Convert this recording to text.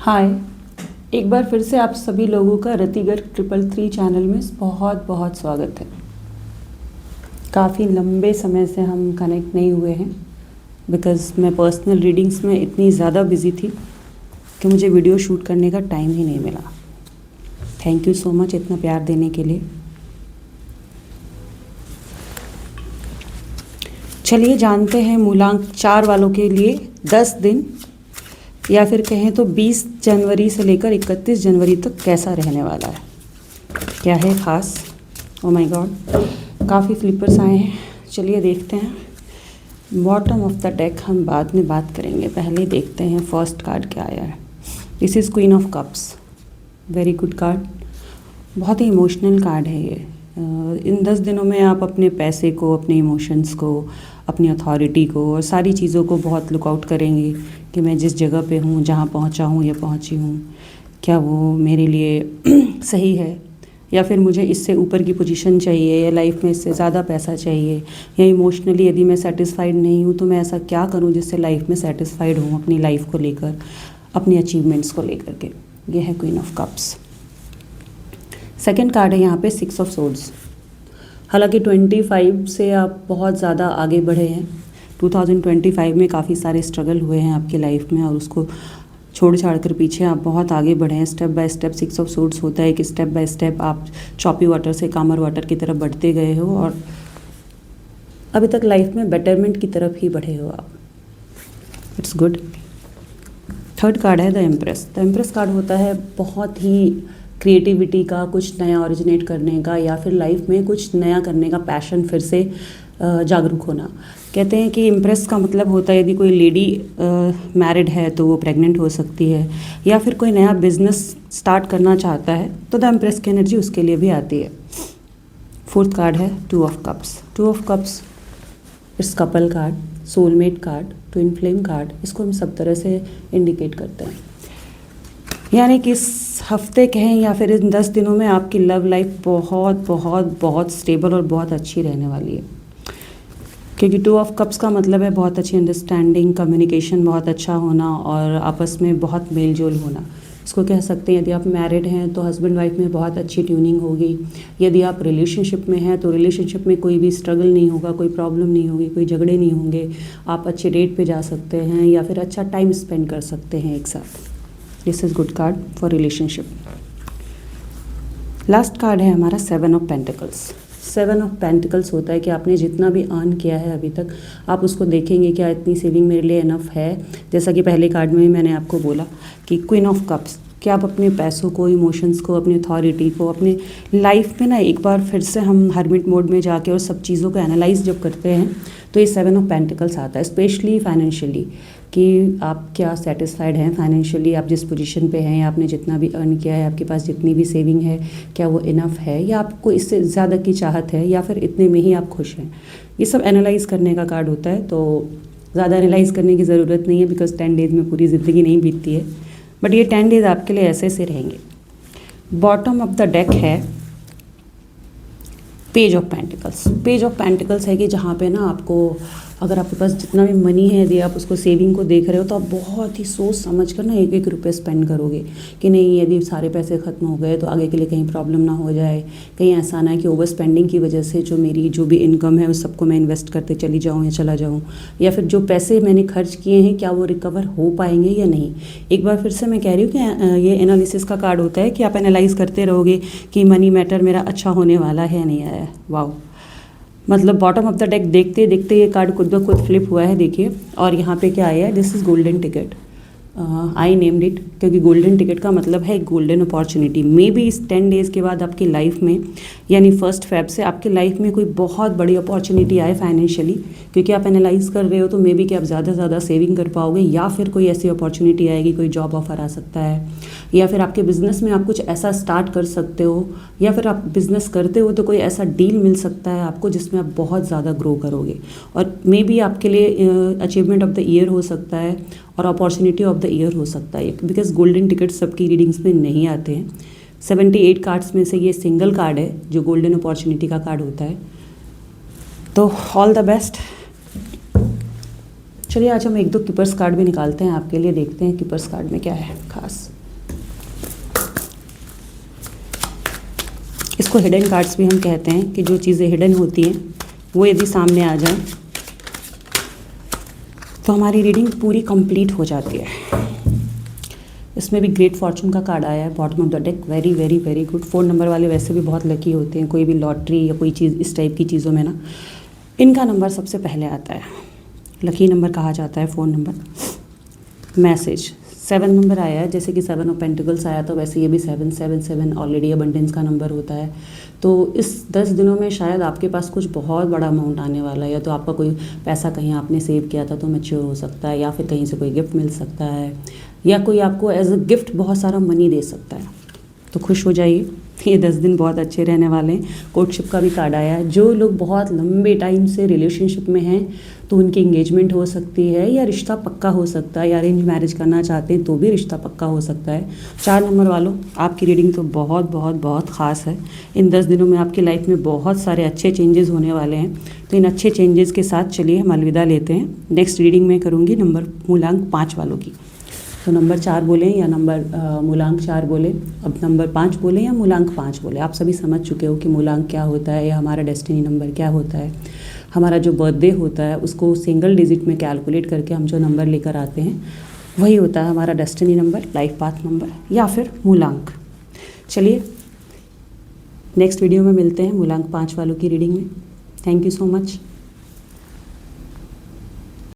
हाय। एक बार फिर से आप सभी लोगों का रतिगर 333 चैनल में बहुत बहुत स्वागत है। काफ़ी लंबे समय से हम कनेक्ट नहीं हुए हैं बिकॉज़ मैं पर्सनल रीडिंग्स में इतनी ज़्यादा बिज़ी थी कि मुझे वीडियो शूट करने का टाइम ही नहीं मिला। थैंक यू सो मच इतना प्यार देने के लिए। चलिए जानते हैं मूलांक 4 वालों के लिए 10 दिन या फिर कहें तो 20 जनवरी से लेकर 31 जनवरी तक कैसा रहने वाला है, क्या है ख़ास। ओ माय गॉड, काफ़ी फ्लिपर्स आए हैं। चलिए देखते हैं। बॉटम ऑफ द डेक हम बाद में बात करेंगे, पहले देखते हैं फर्स्ट कार्ड क्या आया है। This is queen of cups, very good card. बहुत ही इमोशनल कार्ड है ये। इन 10 दिनों में आप अपने पैसे को, अपने इमोशंस को, अपनी अथॉरिटी को और सारी चीज़ों को बहुत लुकआउट करेंगे कि मैं जिस जगह पे हूँ, जहाँ पहुँचा हूँ या पहुँची हूँ, क्या वो मेरे लिए सही है या फिर मुझे इससे ऊपर की पोजीशन चाहिए या लाइफ में इससे ज़्यादा पैसा चाहिए, या इमोशनली यदि मैं सेटिस्फाइड नहीं हूँ तो मैं ऐसा क्या करूँ जिससे लाइफ में सेटिस्फाइड हूँ अपनी लाइफ को लेकर, अपनी अचीवमेंट्स को लेकर के। ये है queen of cups. Second card है यहाँ पे 6 ऑफ सोर्ड्स। हालांकि 25 से आप बहुत ज़्यादा आगे बढ़े हैं। 2025 में काफ़ी सारे स्ट्रगल हुए हैं आपकी लाइफ में और उसको छोड़ छाड़ कर पीछे आप बहुत आगे बढ़े हैं। Step by step 6 of swords होता है कि स्टेप बाय स्टेप आप चॉपी वाटर से कामर वाटर की तरफ बढ़ते गए हो और अभी तक लाइफ में बेटरमेंट की तरफ ही बढ़े हो आप। It's good. थर्ड कार्ड है the empress. The empress card होता है बहुत ही क्रिएटिविटी का, कुछ नया ओरिजिनेट करने का या फिर लाइफ में कुछ नया करने का पैशन फिर से जागरूक होना। कहते हैं कि इम्प्रेस का मतलब होता है यदि कोई लेडी मैरिड है तो वो प्रेग्नेंट हो सकती है या फिर कोई नया बिजनेस स्टार्ट करना चाहता है तो द इम्प्रेस की एनर्जी उसके लिए भी आती है। फोर्थ कार्ड है 2 of cups. 2 of cups it's couple card, soulmate card, twin flame card. इसको हम सब तरह से इंडिकेट करते हैं, यानी कि इस हफ्ते कहें या फिर इन 10 दिनों में आपकी लव लाइफ बहुत बहुत बहुत स्टेबल और बहुत अच्छी रहने वाली है। क्योंकि 2 ऑफ कप्स का मतलब है बहुत अच्छी अंडरस्टैंडिंग, कम्युनिकेशन बहुत अच्छा होना और आपस में बहुत मेल जोल होना। इसको कह सकते हैं यदि आप मैरिड हैं तो हस्बैंड वाइफ में बहुत अच्छी ट्यूनिंग होगी। यदि आप रिलेशनशिप में हैं तो रिलेशनशिप में कोई भी स्ट्रगल नहीं होगा, कोई प्रॉब्लम नहीं होगी, कोई झगड़े नहीं होंगे। आप अच्छे डेट पे जा सकते हैं या फिर अच्छा टाइम स्पेंड कर सकते हैं एक साथ। This is good card for relationship. Last card है हमारा 7 ऑफ पेंटिकल्स। 7 ऑफ पेंटिकल्स होता है कि आपने जितना भी अर्न किया है अभी तक, आप उसको देखेंगे क्या इतनी सेविंग मेरे लिए इनफ है। जैसा कि पहले कार्ड में भी मैंने आपको बोला कि क्वीन ऑफ कप्स, कि आप अपने पैसों को, इमोशंस को, अपनी अथॉरिटी को, अपने लाइफ में ना एक बार फिर से हम हर्मिट मोड में जाके और सब चीज़ों को एनालाइज जब करते हैं तो ये 7 ऑफ पेंटिकल्स आता है। स्पेशली फाइनेंशियली, कि आप क्या सेटिस्फाइड हैं फाइनेंशियली, आप जिस पोजीशन पे हैं या आपने जितना भी अर्न किया है, आपके पास जितनी भी सेविंग है, क्या वो इनफ है या आपको इससे ज़्यादा की चाहत है या फिर इतने में ही आप खुश हैं। ये सब एनालाइज करने का कार्ड होता है। तो ज़्यादा एनालाइज करने की ज़रूरत नहीं है बिकॉज 10 डेज़ में पूरी ज़िंदगी नहीं बीतती है, बट ये 10 डेज़ आपके लिए ऐसे से रहेंगे। बॉटम ऑफ द डेक है page of pentacles. Page of pentacles है कि जहाँ पे ना आपको, अगर आपके पास जितना भी मनी है, यदि आप उसको सेविंग को देख रहे हो तो आप बहुत ही सोच समझ कर ना एक एक रुपये स्पेंड करोगे कि नहीं, यदि सारे पैसे ख़त्म हो गए तो आगे के लिए कहीं प्रॉब्लम ना हो जाए, कहीं ऐसा ना है कि ओवर स्पेंडिंग की वजह से जो मेरी जो भी इनकम है उस सबको मैं इन्वेस्ट करते चली जाऊँ या चला जाऊँ, या फिर जो पैसे मैंने खर्च किए हैं क्या वो रिकवर हो पाएंगे या नहीं। एक बार फिर से मैं कह रही हूँ कि ये एनालिसिस का कार्ड होता है कि आप एनालाइज करते रहोगे कि मनी मैटर मेरा अच्छा होने वाला है या नहीं आया। वाओ, मतलब बॉटम ऑफ द डेक देखते देखते ये कार्ड खुद ब खुद फ्लिप हुआ है, देखिए। और यहाँ पे क्या आया है, this is golden ticket. I named it क्योंकि गोल्डन टिकट का मतलब है गोल्डन अपॉर्चुनिटी। मे बी इस 10 डेज़ के बाद आपकी लाइफ में, यानी 1 फेब से आपकी लाइफ में कोई बहुत बड़ी अपॉर्चुनिटी आए फाइनेंशियली, क्योंकि आप एनालाइज कर रहे हो तो मे बी कि आप ज़्यादा से ज़्यादा सेविंग कर पाओगे, या फिर कोई ऐसी अपॉर्चुनिटी आएगी, कोई जॉब ऑफर आ सकता है, या फिर आपके बिज़नेस में आप कुछ ऐसा स्टार्ट कर सकते हो, या फिर आप बिज़नेस करते हो तो कोई ऐसा डील मिल सकता है आपको जिसमें आप बहुत ज़्यादा ग्रो करोगे। और मे बी आपके लिए अचीवमेंट ऑफ द ईयर हो सकता है और अपॉर्चुनिटी ऑफ द ईयर हो सकता है, बिकॉज गोल्डन टिकट सबकी रीडिंग्स में नहीं आते हैं। 78 कार्ड्स में से ये सिंगल कार्ड है जो गोल्डन अपॉर्चुनिटी का कार्ड होता है। तो ऑल द बेस्ट। चलिए आज हम एक दो कीपर्स कार्ड भी निकालते हैं आपके लिए, देखते हैं कीपर्स कार्ड में क्या है खास। इसको हिडन कार्ड्स भी हम कहते हैं कि जो चीज़ें हिडन होती हैं वो यदि सामने आ जाए तो हमारी रीडिंग पूरी कंप्लीट हो जाती है। इसमें भी ग्रेट फॉर्चून का कार्ड आया है bottom of the deck, very very very good. 4 number वाले वैसे भी बहुत लकी होते हैं, कोई भी लॉटरी या कोई चीज़ इस टाइप की चीज़ों में ना इनका नंबर सबसे पहले आता है, लकी नंबर कहा जाता है 4 नंबर। मैसेज 7 नंबर आया है, जैसे कि 7 ऑफ पेंटिकल्स आया तो वैसे ये भी 777 ऑलरेडी अबंडेंस का नंबर होता है। तो इस 10 दिनों में शायद आपके पास कुछ बहुत बड़ा अमाउंट आने वाला है, या तो आपका कोई पैसा कहीं आपने सेव किया था तो मैच्योर हो सकता है, या फिर कहीं से कोई गिफ्ट मिल सकता है, या कोई आपको एज अ गिफ्ट बहुत सारा मनी दे सकता है। तो खुश हो जाइए, ये 10 दिन बहुत अच्छे रहने वाले हैं। कोर्टशिप का भी कार्ड आया है, जो लोग बहुत लंबे टाइम से रिलेशनशिप में हैं तो उनकी इंगेजमेंट हो सकती है, या रिश्ता पक्का हो सकता है, या अरेंज मैरिज करना चाहते हैं तो भी रिश्ता पक्का हो सकता है। 4 नंबर वालों, आपकी रीडिंग तो बहुत बहुत बहुत ख़ास है। इन 10 दिनों में आपकी लाइफ में बहुत सारे अच्छे चेंजेस होने वाले हैं। तो इन अच्छे चेंजेस के साथ चलिए हम अलविदा लेते हैं। नेक्स्ट रीडिंग में करूँगी नंबर मूलांक 5 वालों की। तो नंबर 4 बोलें या नंबर मूलांक 4 बोलें, अब नंबर 5 बोलें या मूलांक 5 बोलें, आप सभी समझ चुके हो कि मूलांक क्या होता है या हमारा डेस्टिनी नंबर क्या होता है। हमारा जो बर्थडे होता है उसको सिंगल डिजिट में कैलकुलेट करके हम जो नंबर लेकर आते हैं वही होता है हमारा destiny number, life path number या फिर मूलांक। चलिए नेक्स्ट वीडियो में मिलते हैं मूलांक 5 वालों की रीडिंग में। Thank you so much.